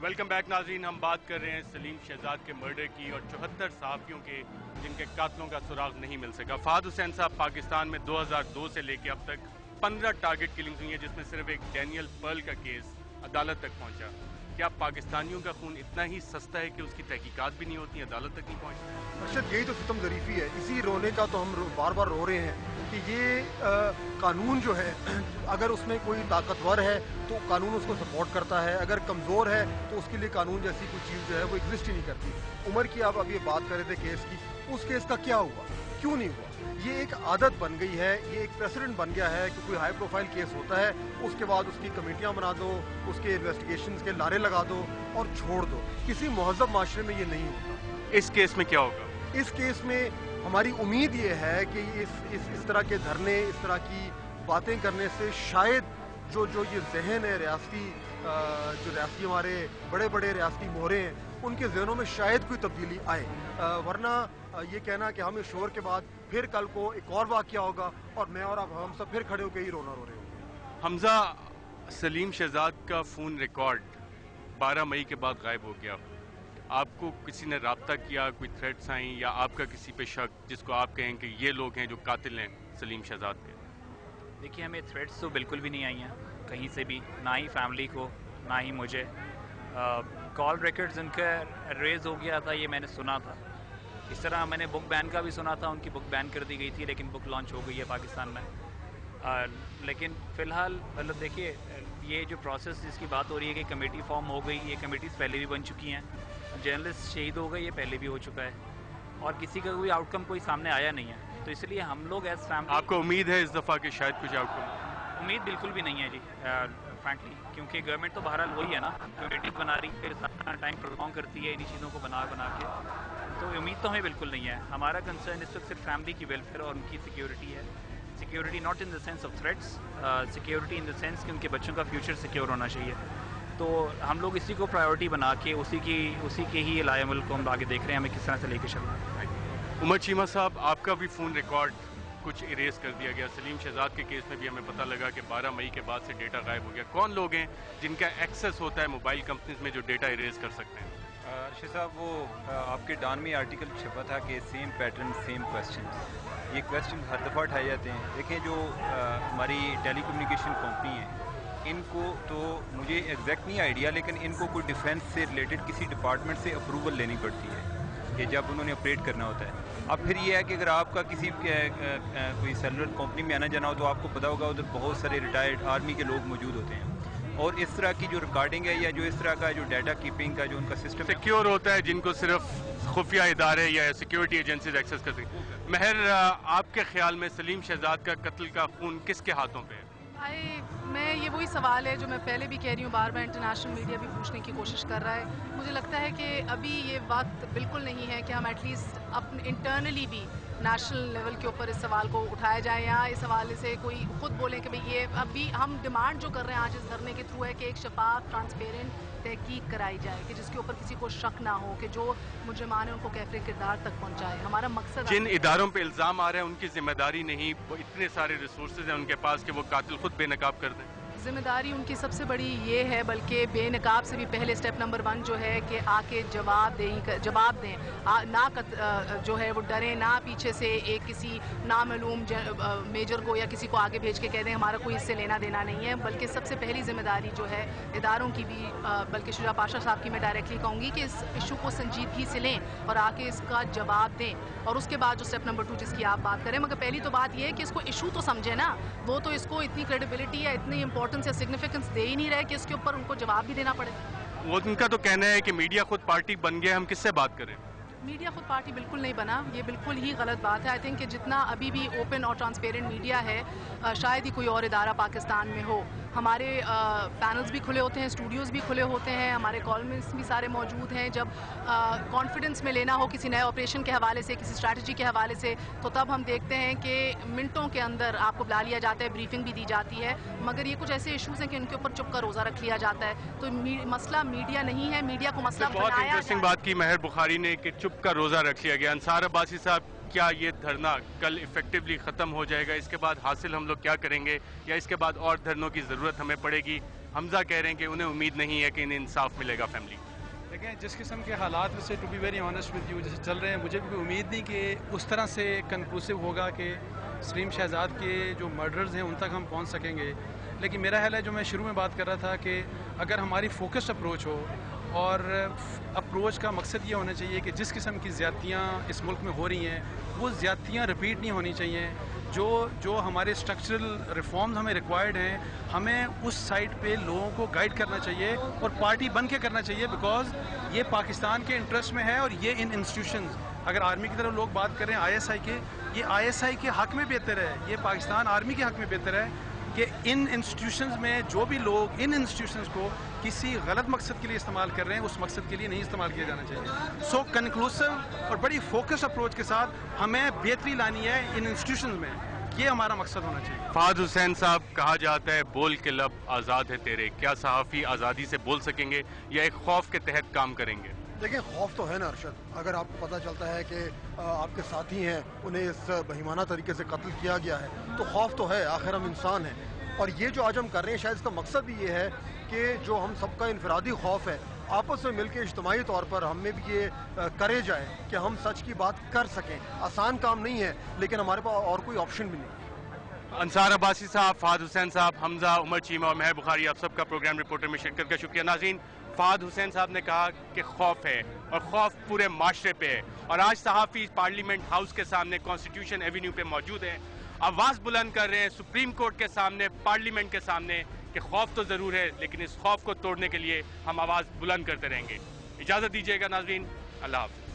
Welcome back ناظرین. ہم بات کر رہے ہیں سلیم شہزاد کے مرڈر کی اور 74 صحافیوں کے جن کے قاتلوں کا سراغ نہیں مل سکا. فہد حسین صاحب پاکستان میں 2002 سے لے کے اب تک 15 ٹارگٹ کلنگز ہوئی ہیں جس میں صرف ایک ڈینیل پرل کا کیس عدالت تک پہنچا. کیا پاکستانیوں کا خون اتنا ہی سستا ہے کہ اس کی تحقیقات بھی نہیں ہوتی, عدالت تک نہیں پہنچتی؟ ارشد, یہی تو ستم ظریفی ہے. اسی رونے کا تو ہم بار بار رو رہے ہیں کہ یہ قانون جو ہے اگر اس میں کوئی طاقتور ہے تو قانون اس کو سپورٹ کرتا ہے, اگر کمزور ہے تو اس کے لیے قانون جیسی کوئی چیز جو ہے وہ ایگزسٹ ہی نہیں کرتی. عمر کی آپ اب یہ بات کر رہے تھے کیس کی, اس کیس کا کیا ہوا, کیوں نہیں ہوا؟ یہ ایک عادت بن گئی ہے, یہ ایک پریسیڈنٹ بن گیا ہے کہ کوئی ہائی پروفائل کیس ہوتا ہے اس کے بعد اس کی کمیٹیاں بنا دو, اس کے انویسٹیگیشنز کے لارے لگا دو اور چھوڑ دو. کسی مہذب معاشرے میں یہ نہیں ہوتا. اس کیس میں کیا ہوگا؟ اس کیس میں ہماری امید یہ ہے کہ اس طرح کے دھرنے, اس طرح کی باتیں کرنے سے شاید جو یہ ذہن ہے ریاستی, جو ریاستی ہمارے بڑے بڑے ریاستی مہرے ہیں ان کے ذہنوں میں شاید کوئی تبدیلی آئے. ورنہ یہ کہنا کہ ہم اس شور کے بعد پھر کل کو ایک اور واقعہ ہوگا اور میں اور اب ہم سب پھر کھڑے ہو کے ہی رونا رو رہے ہوں گے. حمزہ, سلیم شہزاد کا فون ریکارڈ 12 مئی کے بعد غائب ہو گیا. آپ کو کسی نے رابطہ کیا, کوئی تھریٹس آئیں یا آپ کا کسی پہ شک جس کو آپ کہیں کہ یہ لوگ ہیں جو قاتل ہیں سلیم شہزاد کے؟ دیکھیے, ہمیں تھریٹس تو بالکل بھی نہیں آئی ہیں کہیں سے بھی, نہ ہی فیملی کو نہ ہی مجھے. کال ریکارڈز ان کا ریز ہو گیا تھا یہ میں نے سنا تھا. اس طرح میں نے بک بین کا بھی سنا تھا, ان کی بک بین کر دی گئی تھی لیکن بک لانچ ہو گئی ہے پاکستان میں. لیکن فی الحال مطلب دیکھیے, یہ جو پروسیس جس کی بات ہو رہی ہے کہ کمیٹی فارم ہو گئی, یہ کمیٹیز پہلے بھی بن چکی ہیں. جرنلسٹ شہید ہو گئے, یہ پہلے بھی ہو چکا ہے اور کسی کا کوئی آؤٹ کم کوئی سامنے آیا نہیں ہے. تو اس لیے ہم لوگ ایز فیملی, آپ کو امید ہے اس دفعہ کہ شاید کچھ آؤٹ کم؟ امید بالکل بھی نہیں ہے جی, فرینکلی, کیونکہ گورنمنٹ تو بہرحال وہی ہے نا, کمیٹیز بنا رہی ہے, سارا ٹائم پرولونگ کرتی ہے انہی چیزوں کو بنا کے. تو امید تو ہمیں بالکل نہیں ہے. ہمارا کنسرن اس وقت صرف فیملی کی ویلفیئر اور ان کی سیکیورٹی ہے. Security not in the sense of threats, security in the sense کہ ان کے بچوں کا فیوچر سیکیور ہونا چاہیے. تو ہم لوگ اسی کو پرائیورٹی بنا کے اسی کے ہی لائے ملک کو ہم آگے دیکھ رہے ہیں ہمیں کس طرح سے لے کے چلنا ہے. عمر چیمہ صاحب, آپ کا بھی فون ریکارڈ کچھ اریز کر دیا گیا. سلیم شہزاد کے کیس میں بھی ہمیں پتہ لگا کہ 12 مئی کے بعد سے ڈیٹا غائب ہو گیا. کون لوگ ہیں جن کا ایکسیس ہوتا ہے موبائل کمپنیز میں جو ڈیٹا اریز کر سکتے ہیں؟ ارشد صاحب, وہ آپ کے ڈان میں آرٹیکل چھپا تھا کہ سیم پیٹرن سیم کویسچنز. یہ کویسچن ہر دفعہ اٹھائے جاتے ہیں. دیکھیں, جو ہماری ٹیلی کمیونیکیشن کمپنی ہے ان کو تو مجھے ایگزیکٹ نہیں آئیڈیا, لیکن ان کو کوئی ڈیفینس سے ریلیٹڈ کسی ڈپارٹمنٹ سے اپروول لینی پڑتی ہے کہ جب انہوں نے آپریٹ کرنا ہوتا ہے. اب پھر یہ ہے کہ اگر آپ کا کسی کوئی سیلولر کمپنی میں آنا جانا ہو تو آپ کو پتا ہوگا ادھر بہت سارے ریٹائرڈ آرمی کے لوگ موجود ہوتے ہیں, اور اس طرح کی جو ریکارڈنگ ہے یا جو اس طرح کا جو ڈیٹا کیپنگ کا جو ان کا سسٹم سیکیور ہوتا ہے جن کو صرف خفیہ ادارے یا سیکیورٹی ایجنسیز ایکسیس کرتے ہیں. مہر, آپ کے خیال میں سلیم شہزاد کا قتل کا خون کس کے ہاتھوں پہ ہے؟ میں یہ وہی سوال ہے جو میں پہلے بھی کہہ رہی ہوں, بار بار انٹرنیشنل میڈیا بھی پوچھنے کی کوشش کر رہا ہے. مجھے لگتا ہے کہ ابھی یہ وقت بالکل نہیں ہے کہ ہم ایٹ لیسٹ اپنے انٹرنلی بھی نیشنل لیول کے اوپر اس سوال کو اٹھایا جائے, یا اس حوالے سے کوئی خود بولیں کہ بھئی یہ ابھی ہم ڈیمانڈ جو کر رہے ہیں آج اس دھرنے کے تھرو ہے کہ ایک شفاف ٹرانسپیرنٹ تحقیق کرائی جائے کہ جس کے اوپر کسی کو شک نہ ہو کہ جو مجرمان ہیں ان کو کیفر کردار تک پہنچائے. ہمارا مقصد جن اداروں پہ الزام آ رہے ہیں ان کی ذمہ داری نہیں, وہ اتنے سارے ریسورسز ہیں ان کے پاس کہ وہ قاتل خود بے نقاب کر دیں. ذمہ داری ان کی سب سے بڑی یہ ہے, بلکہ بے نقاب سے بھی پہلے سٹیپ نمبر 1 جو ہے کہ آ کے جواب دیں, نہ جو ہے وہ ڈریں, نہ پیچھے سے ایک کسی نامعلوم میجر کو یا کسی کو آگے بھیج کے کہہ دیں ہمارا کوئی اس سے لینا دینا نہیں ہے. بلکہ سب سے پہلی ذمہ داری جو ہے اداروں کی بھی, بلکہ شجاع پاشا صاحب کی میں ڈائریکٹلی کہوں گی کہ اس ایشو کو سنجیدگی سے لیں اور آ کے اس کا جواب دیں. اور اس کے بعد جو سٹیپ نمبر 2 جس کی آپ بات کریں, مگر پہلی تو بات یہ ہے کہ اس کو ایشو تو سمجھیں نا. وہ تو اس کو اتنی کریڈیبلٹی یا اتنی امپورٹنس یا سگنیفیکنس دے ہی نہیں رہے کہ اس کے اوپر ان کو جواب بھی دینا پڑے. وہ ان کا تو کہنا ہے کہ میڈیا خود پارٹی بن گیا, ہم کس سے بات کریں؟ میڈیا خود پارٹی بالکل نہیں بنا, یہ بالکل ہی غلط بات ہے. آئی تھنک کہ جتنا ابھی بھی اوپن اور ٹرانسپیرنٹ میڈیا ہے شاید ہی کوئی اور ادارہ پاکستان میں ہو. ہمارے پینلز بھی کھلے ہوتے ہیں, اسٹوڈیوز بھی کھلے ہوتے ہیں, ہمارے کالمنٹس بھی سارے موجود ہیں. جب کانفیڈنس میں لینا ہو کسی نئے آپریشن کے حوالے سے, کسی اسٹریٹجی کے حوالے سے, تو تب ہم دیکھتے ہیں کہ منٹوں کے اندر آپ کو بلا لیا جاتا ہے, بریفنگ بھی دی جاتی ہے. مگر یہ کچھ ایسے ایشوز ہیں کہ ان کے اوپر چپ کا روزہ رکھ لیا جاتا ہے. تو مسئلہ میڈیا نہیں ہے, میڈیا کو مسئلہ بہت انٹرسٹنگ بات کی مہر بخاری نے کہ چپ کا روزہ رکھ لیا گیا. انصار عباسی صاحب, کیا یہ دھرنا کل ایفیکٹولی ختم ہو جائے گا؟ اس کے بعد حاصل ہم لوگ کیا کریں گے, یا اس کے بعد اور دھرنوں کی ضرورت ہمیں پڑے گی؟ حمزہ کہہ رہے ہیں کہ انہیں امید نہیں ہے کہ انہیں انصاف ملے گا فیملی. دیکھیں جس قسم کے حالات سے to be very honest with you جیسے چل رہے ہیں مجھے بھی کوئی امید نہیں کہ اس طرح سے کنکلوسیو ہوگا کہ سلیم شہزاد کے جو مرڈرز ہیں ان تک ہم پہنچ سکیں گے. لیکن میرا خیال ہے جو میں شروع میں بات کر رہا تھا کہ اگر ہماری فوکسڈ اپروچ ہو اور اپروچ کا مقصد یہ ہونا چاہیے کہ جس قسم کی زیادتیاں اس ملک میں ہو رہی ہیں وہ زیادتیاں رپیٹ نہیں ہونی چاہیے. جو ہمارے اسٹرکچرل ریفارمز ہمیں ریکوائرڈ ہیں ہمیں اس سائٹ پہ لوگوں کو گائیڈ کرنا چاہیے اور پارٹی بن کے کرنا چاہیے بیکاز یہ پاکستان کے انٹرسٹ میں ہے. اور یہ ان انسٹیٹیوشنز اگر آرمی کی طرف لوگ بات کر رہے ہیں آئی ایس آئی کے, یہ آئی ایس آئی کے حق میں بہتر ہے, یہ پاکستان آرمی کے حق میں بہتر ہے کہ ان انسٹیٹیوشنز میں جو بھی لوگ ان انسٹیٹیوشنز کو کسی غلط مقصد کے لیے استعمال کر رہے ہیں اس مقصد کے لیے نہیں استعمال کیا جانا چاہیے. سو کنکلوسیو اور بڑی فوکس اپروچ کے ساتھ ہمیں بہتری لانی ہے ان انسٹیٹیوشنز میں, یہ ہمارا مقصد ہونا چاہیے. فہد حسین صاحب, کہا جاتا ہے بول کے لب آزاد ہے تیرے, کیا صحافی آزادی سے بول سکیں گے یا ایک خوف کے تحت کام کریں گے؟ دیکھیں خوف تو ہے نا ارشد, اگر آپ کو پتہ چلتا ہے کہ آپ کے ساتھی ہیں انہیں اس بہیمانہ طریقے سے قتل کیا گیا ہے تو خوف تو ہے, آخر ہم انسان ہیں. اور یہ جو آج ہم کر رہے ہیں شاید اس کا مقصد بھی یہ ہے کہ جو ہم سب کا انفرادی خوف ہے آپس میں مل کے اجتماعی طور پر ہم میں بھی یہ کرے جائے کہ ہم سچ کی بات کر سکیں. آسان کام نہیں ہے لیکن ہمارے پاس اور کوئی آپشن بھی نہیں. انصار عباسی صاحب, فہد حسین صاحب, حمزہ, عمر چیمہ اور مہر بخاری, آپ سب کا پروگرام رپورٹر میں شرکت کا شکریہ. ناظرین, فہد حسین صاحب نے کہا کہ خوف ہے اور خوف پورے معاشرے پہ ہے, اور آج صحافی پارلیمنٹ ہاؤس کے سامنے کانسٹیٹیوشن ایونیو پہ موجود ہیں, آواز بلند کر رہے ہیں سپریم کورٹ کے سامنے, پارلیمنٹ کے سامنے, کہ خوف تو ضرور ہے لیکن اس خوف کو توڑنے کے لیے ہم آواز بلند کرتے رہیں گے. اجازت دیجیے گا ناظرین, اللہ حافظ.